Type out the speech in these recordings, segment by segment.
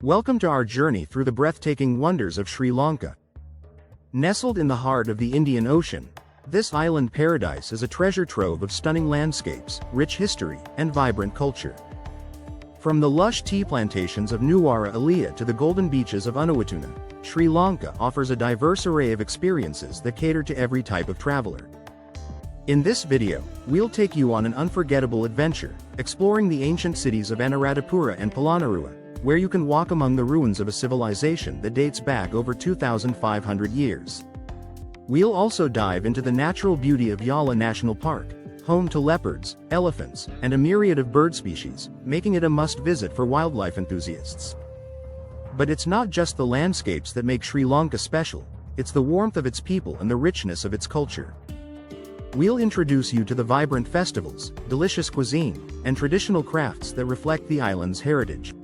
Welcome to our journey through the breathtaking wonders of Sri Lanka. Nestled in the heart of the Indian Ocean, this island paradise is a treasure trove of stunning landscapes, rich history, and vibrant culture. From the lush tea plantations of Nuwara Eliya to the golden beaches of Unawatuna, Sri Lanka offers a diverse array of experiences that cater to every type of traveler. In this video, we'll take you on an unforgettable adventure, exploring the ancient cities of Anuradhapura and Polonnaruwa, where you can walk among the ruins of a civilization that dates back over 2,500 years. We'll also dive into the natural beauty of Yala National Park, home to leopards, elephants, and a myriad of bird species, making it a must-visit for wildlife enthusiasts. But it's not just the landscapes that make Sri Lanka special, it's the warmth of its people and the richness of its culture. We'll introduce you to the vibrant festivals, delicious cuisine, and traditional crafts that reflect the island's heritage.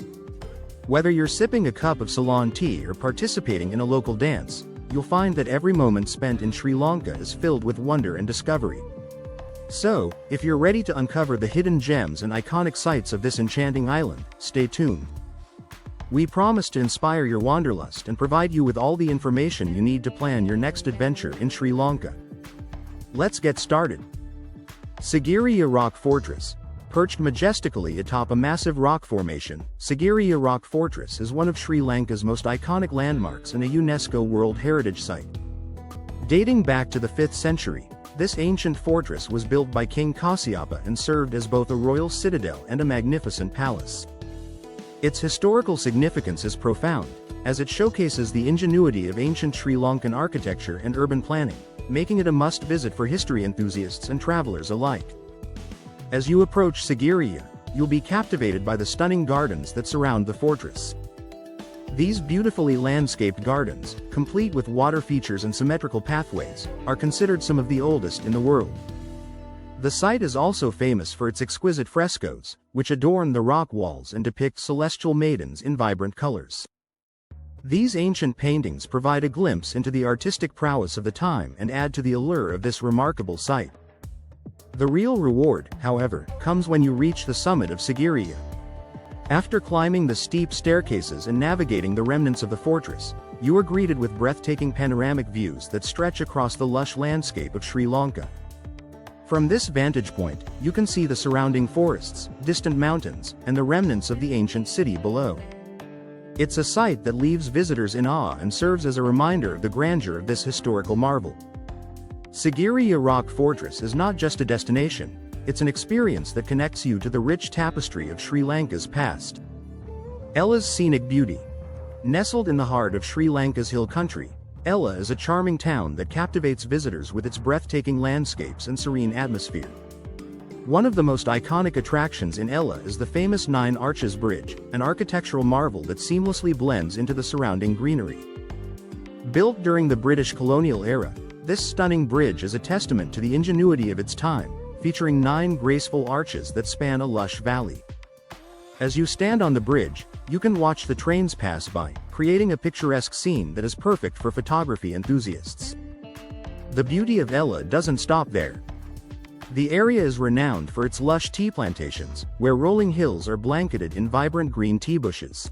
Whether you're sipping a cup of Ceylon tea or participating in a local dance, you'll find that every moment spent in Sri Lanka is filled with wonder and discovery. So, if you're ready to uncover the hidden gems and iconic sights of this enchanting island, stay tuned. We promise to inspire your wanderlust and provide you with all the information you need to plan your next adventure in Sri Lanka. Let's get started. Sigiriya Rock Fortress. Perched majestically atop a massive rock formation, Sigiriya Rock Fortress is one of Sri Lanka's most iconic landmarks and a UNESCO World Heritage Site. Dating back to the 5th century, this ancient fortress was built by King Kasyapa and served as both a royal citadel and a magnificent palace. Its historical significance is profound, as it showcases the ingenuity of ancient Sri Lankan architecture and urban planning, making it a must-visit for history enthusiasts and travelers alike. As you approach Sigiriya, you'll be captivated by the stunning gardens that surround the fortress. These beautifully landscaped gardens, complete with water features and symmetrical pathways, are considered some of the oldest in the world. The site is also famous for its exquisite frescoes, which adorn the rock walls and depict celestial maidens in vibrant colors. These ancient paintings provide a glimpse into the artistic prowess of the time and add to the allure of this remarkable site. The real reward, however, comes when you reach the summit of Sigiriya. After climbing the steep staircases and navigating the remnants of the fortress, you are greeted with breathtaking panoramic views that stretch across the lush landscape of Sri Lanka. From this vantage point, you can see the surrounding forests, distant mountains, and the remnants of the ancient city below. It's a sight that leaves visitors in awe and serves as a reminder of the grandeur of this historical marvel. Sigiriya Rock Fortress is not just a destination, it's an experience that connects you to the rich tapestry of Sri Lanka's past. Ella's scenic beauty. Nestled in the heart of Sri Lanka's hill country, Ella is a charming town that captivates visitors with its breathtaking landscapes and serene atmosphere. One of the most iconic attractions in Ella is the famous Nine Arches Bridge, an architectural marvel that seamlessly blends into the surrounding greenery. Built during the British colonial era, this stunning bridge is a testament to the ingenuity of its time, featuring 9 graceful arches that span a lush valley. As you stand on the bridge, you can watch the trains pass by, creating a picturesque scene that is perfect for photography enthusiasts. The beauty of Ella doesn't stop there. The area is renowned for its lush tea plantations, where rolling hills are blanketed in vibrant green tea bushes.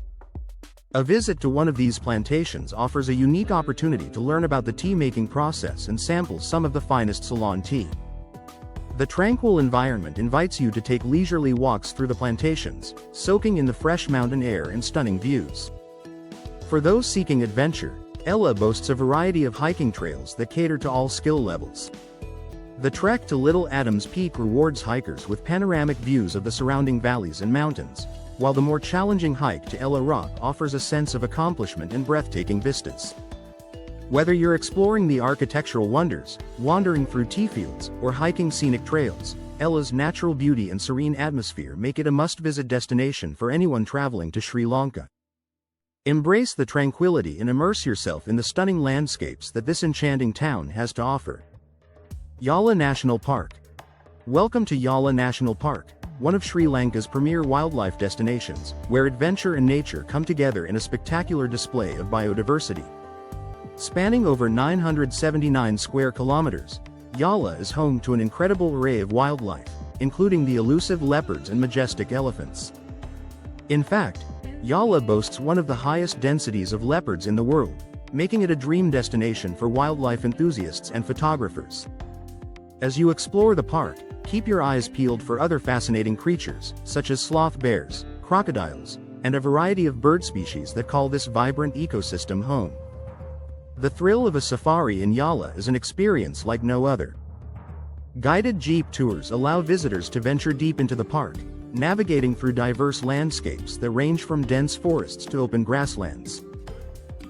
A visit to one of these plantations offers a unique opportunity to learn about the tea-making process and sample some of the finest Ceylon tea. The tranquil environment invites you to take leisurely walks through the plantations, soaking in the fresh mountain air and stunning views. For those seeking adventure, Ella boasts a variety of hiking trails that cater to all skill levels. The trek to Little Adams Peak rewards hikers with panoramic views of the surrounding valleys and mountains, while the more challenging hike to Ella Rock offers a sense of accomplishment and breathtaking vistas. Whether you're exploring the architectural wonders, wandering through tea fields, or hiking scenic trails, Ella's natural beauty and serene atmosphere make it a must-visit destination for anyone traveling to Sri Lanka. Embrace the tranquility and immerse yourself in the stunning landscapes that this enchanting town has to offer. Yala National Park. Welcome to Yala National Park, one of Sri Lanka's premier wildlife destinations, where adventure and nature come together in a spectacular display of biodiversity. Spanning over 979 square kilometers, Yala is home to an incredible array of wildlife, including the elusive leopards and majestic elephants. In fact, Yala boasts one of the highest densities of leopards in the world, making it a dream destination for wildlife enthusiasts and photographers. As you explore the park, keep your eyes peeled for other fascinating creatures, such as sloth bears, crocodiles, and a variety of bird species that call this vibrant ecosystem home. The thrill of a safari in Yala is an experience like no other. Guided jeep tours allow visitors to venture deep into the park, navigating through diverse landscapes that range from dense forests to open grasslands.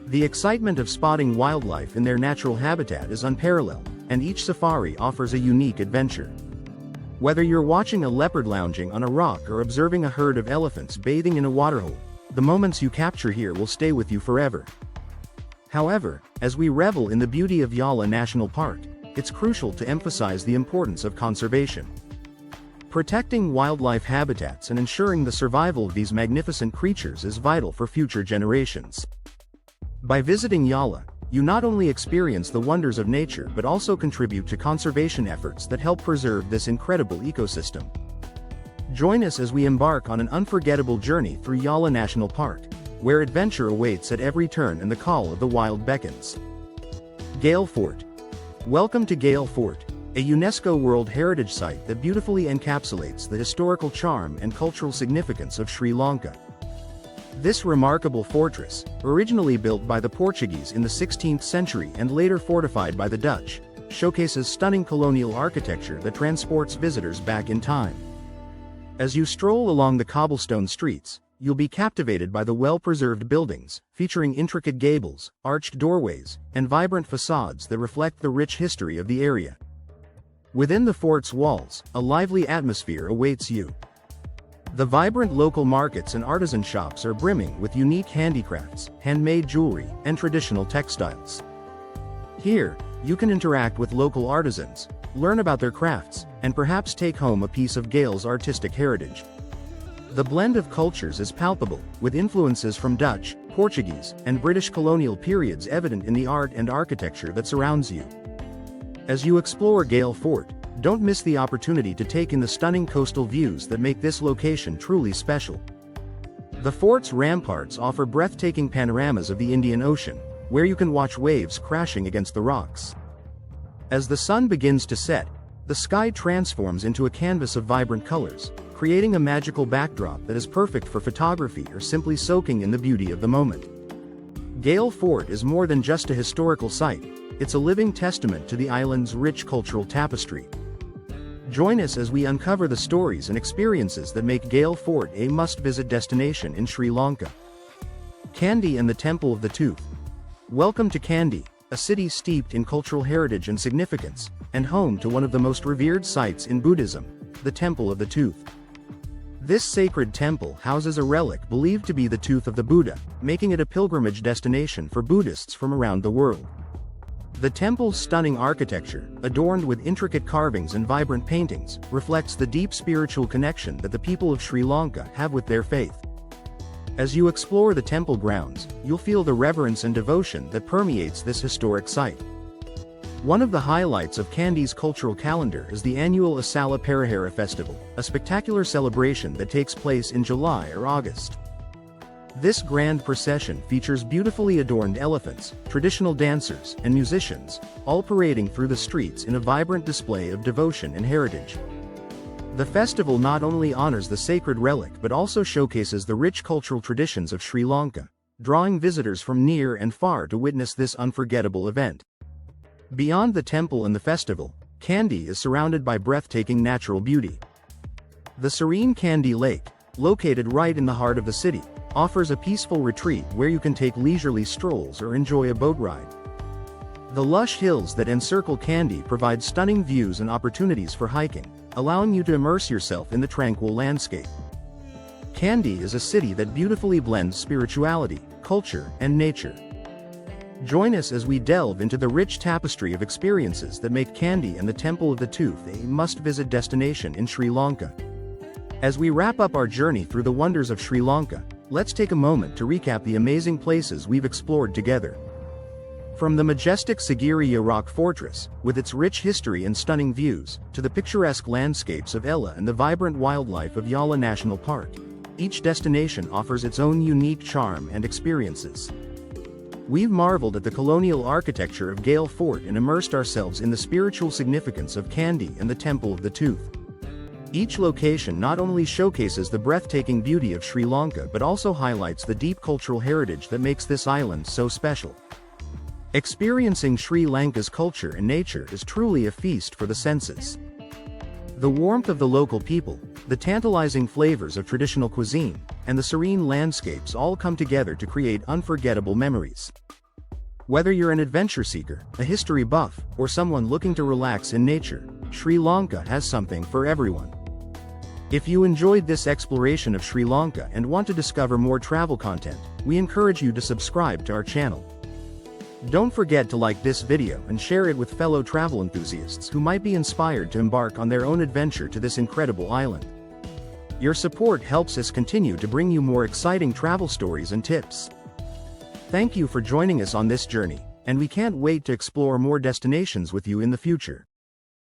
The excitement of spotting wildlife in their natural habitat is unparalleled, and each safari offers a unique adventure. Whether you're watching a leopard lounging on a rock or observing a herd of elephants bathing in a waterhole, the moments you capture here will stay with you forever. However, as we revel in the beauty of Yala National Park, it's crucial to emphasize the importance of conservation. Protecting wildlife habitats and ensuring the survival of these magnificent creatures is vital for future generations. By visiting Yala, you not only experience the wonders of nature but also contribute to conservation efforts that help preserve this incredible ecosystem. Join us as we embark on an unforgettable journey through Yala National Park, where adventure awaits at every turn and the call of the wild beckons. Gale Fort. Welcome to Gale Fort, a UNESCO World Heritage Site that beautifully encapsulates the historical charm and cultural significance of Sri Lanka. This remarkable fortress, originally built by the Portuguese in the 16th century and later fortified by the Dutch, showcases stunning colonial architecture that transports visitors back in time. As you stroll along the cobblestone streets, you'll be captivated by the well-preserved buildings, featuring intricate gables, arched doorways, and vibrant facades that reflect the rich history of the area. Within the fort's walls, a lively atmosphere awaits you. The vibrant local markets and artisan shops are brimming with unique handicrafts, handmade jewelry, and traditional textiles. Here, you can interact with local artisans, learn about their crafts, and perhaps take home a piece of Gale's artistic heritage. The blend of cultures is palpable, with influences from Dutch, Portuguese, and British colonial periods evident in the art and architecture that surrounds you. As you explore Gale Fort, don't miss the opportunity to take in the stunning coastal views that make this location truly special. The fort's ramparts offer breathtaking panoramas of the Indian Ocean, where you can watch waves crashing against the rocks. As the sun begins to set, the sky transforms into a canvas of vibrant colors, creating a magical backdrop that is perfect for photography or simply soaking in the beauty of the moment. Gale Fort is more than just a historical site, it's a living testament to the island's rich cultural tapestry. Join us as we uncover the stories and experiences that make Gale Fort a must-visit destination in Sri Lanka. Kandy and the Temple of the Tooth. Welcome to Kandy, a city steeped in cultural heritage and significance, and home to one of the most revered sites in Buddhism, the Temple of the Tooth. This sacred temple houses a relic believed to be the tooth of the Buddha, making it a pilgrimage destination for Buddhists from around the world. The temple's stunning architecture, adorned with intricate carvings and vibrant paintings, reflects the deep spiritual connection that the people of Sri Lanka have with their faith. As you explore the temple grounds, you'll feel the reverence and devotion that permeates this historic site. One of the highlights of Kandy's cultural calendar is the annual Asala Perahera Festival, a spectacular celebration that takes place in July or August. This grand procession features beautifully adorned elephants, traditional dancers, and musicians, all parading through the streets in a vibrant display of devotion and heritage. The festival not only honors the sacred relic but also showcases the rich cultural traditions of Sri Lanka, drawing visitors from near and far to witness this unforgettable event. Beyond the temple and the festival, Kandy is surrounded by breathtaking natural beauty. The serene Kandy Lake, located right in the heart of the city, offers a peaceful retreat where you can take leisurely strolls or enjoy a boat ride. The lush hills that encircle Kandy provide stunning views and opportunities for hiking, allowing you to immerse yourself in the tranquil landscape. Kandy is a city that beautifully blends spirituality, culture, and nature. Join us as we delve into the rich tapestry of experiences that make Kandy and the Temple of the Tooth a must-visit destination in Sri Lanka. As we wrap up our journey through the wonders of Sri Lanka, let's take a moment to recap the amazing places we've explored together. From the majestic Sigiriya Rock Fortress, with its rich history and stunning views, to the picturesque landscapes of Ella and the vibrant wildlife of Yala National Park, Each destination offers its own unique charm and experiences. We've marveled at the colonial architecture of Gale Fort and immersed ourselves in the spiritual significance of Kandy and the Temple of the Tooth. Each location not only showcases the breathtaking beauty of Sri Lanka but also highlights the deep cultural heritage that makes this island so special. Experiencing Sri Lanka's culture and nature is truly a feast for the senses. The warmth of the local people, the tantalizing flavors of traditional cuisine, and the serene landscapes all come together to create unforgettable memories. Whether you're an adventure seeker, a history buff, or someone looking to relax in nature, Sri Lanka has something for everyone. If you enjoyed this exploration of Sri Lanka and want to discover more travel content, we encourage you to subscribe to our channel. Don't forget to like this video and share it with fellow travel enthusiasts who might be inspired to embark on their own adventure to this incredible island. Your support helps us continue to bring you more exciting travel stories and tips. Thank you for joining us on this journey, and we can't wait to explore more destinations with you in the future.